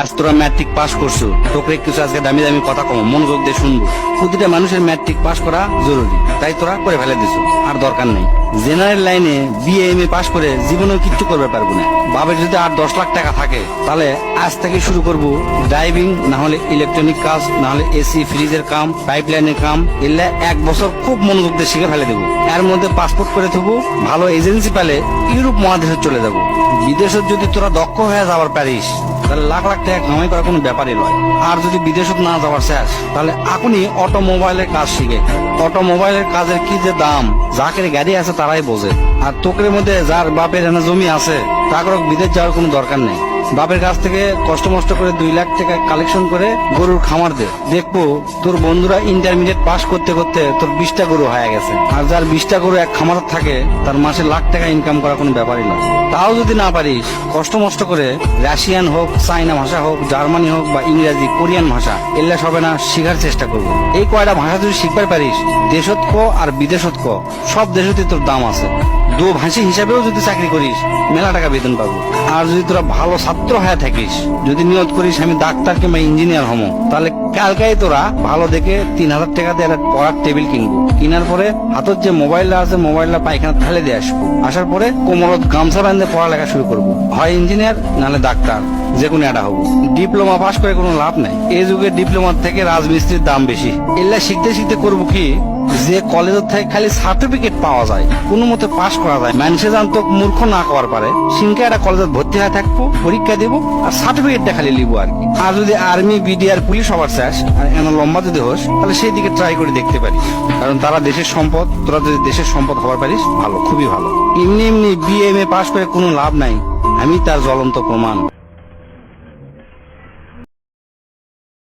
আজ তোরা matric pass করছো, তোকে কিছু আজকে দামি দামি কথা কম মনোযোগ দিয়ে শুনবো। প্রতিটা মানুষের ম্যাট্রিক পাস করা জরুরি, তাই তোরা করে ফেলে দিছো, আর দরকার নেই। জেনারেল লাইনে বিএ এম এ পাস করে জীবনেও কিচ্ছু করবে পারবো না। বাবার যদি আর 10 লাখ টাকা থাকে তাহলে আজ থেকে শুরু করব ড্রাইভিং, না হলে ইলেকট্রনিক কাজ, না হলে এসি ফ্রিজের কাম, পাইপ লাইনের কাম। এলে 1 বছর খুব মনোযোগ দিয়ে শিখে ফেলে দেবো। এর মধ্যে পাসপোর্ট করে থবো, ভালো এজেন্সি পেলে ইউরোপ মহাদেশে চলে যাবো। বিদেশে যদি তোরা দক্ষ হয়ে যাবার পারিস তাহলে লাখ লাখ টাকা কামাই করা কোনো ব্যাপারই নয়। আর যদি বিদেশত না যাওয়ার শেষ তাহলে এখনই অটোমোবাইলের কাজ শিখে। অটোমোবাইলের কাজের কি যে দাম, যাকের গাড়ি আছে তারাই বোঝে। আর তোকের মধ্যে যার বাপের এনে জমি আছে তাকে বিদেশ যাওয়ার কোনো দরকার নেই। বাপের কাছ থেকে কষ্ট মষ্ট করে 2 লাখ টাকা কালেকশন করে গরুর খামার দে, দেখবো তোর বন্ধুরা ইন্টারমিডিয়েট পাস করতে করতে তোর 20টা গরু হয়ে গেছে। আর যার 20টা গরু এক খামার থাকে তার মাসে লাখ টাকা ইনকাম করা কোনো ব্যাপারই নয়। তাও যদি না পারিস কষ্ট মষ্ট করে রাশিয়ান হোক, চাইনা ভাষা হোক, জার্মানি হোক বা ইংরেজি, কোরিয়ান ভাষা এগুলা সবে না শিখার চেষ্টা করবো। এই কয়টা ভাষা যদি শিখতে পারিস, দেশত ক আর বিদেশত ক সব দেশতে তোর দাম আছে। দু ভাষী হিসাবেও যদি চাকরি করিস মেলা টাকা বেতন পাবো। আর যদি তোরা ভালো ছাত্র হয়ে থাকিস, যদি নিয়ত করিস আমি ডাক্তার কিংবা ইঞ্জিনিয়ার হবো, তাহলে কালকাই তোরা ভালো দেখে 3000 টাকা দিয়ে একটা পড়ার টেবিল কিনবো। কেনার পরে হাতের যে মোবাইলটা আছে মোবাইলটা পায়খানা ফেলে দিয়ে আসবো। আসার পরে কোমরত গামছা বাঁধে পড়ালেখা শুরু করবো। হয় ইঞ্জিনিয়ার নাহলে ডাক্তার, যে কোনো একটা হবো। ডিপ্লোমা পাস করে কোনো লাভ নাই। এই যুগে ডিপ্লোমার থেকে রাজমিস্ত্রির দাম বেশি। এগুলা শিখতে শিখতে করবো কি, যে কলেজের থেকে খালি সার্টিফিকেট পাওয়া যায়, কোনো মতে পাস করা যায়, মানুষে জানতো মূর্খ না করার পারে সিনকা একটা কলেজে ভর্তি হয়ে থাকবো, পরীক্ষা দেবো আর সার্টিফিকেটটা খালি লিবো আর কি। আর যদি আর্মি, বিডিআর, পুলিশ হবার চাস আর এত লম্বা যদি হোস তাহলে সেই দিকে ট্রাই করে দেখতে পারিস। কারণ তারা দেশের সম্পদ, তোরা যদি দেশের সম্পদ হবার পারিস ভালো, খুবই ভালো। এমনি এমনি বিএ এম এ পাস করে কোনো লাভ নাই, আমি তার জ্বলন্ত প্রমাণ।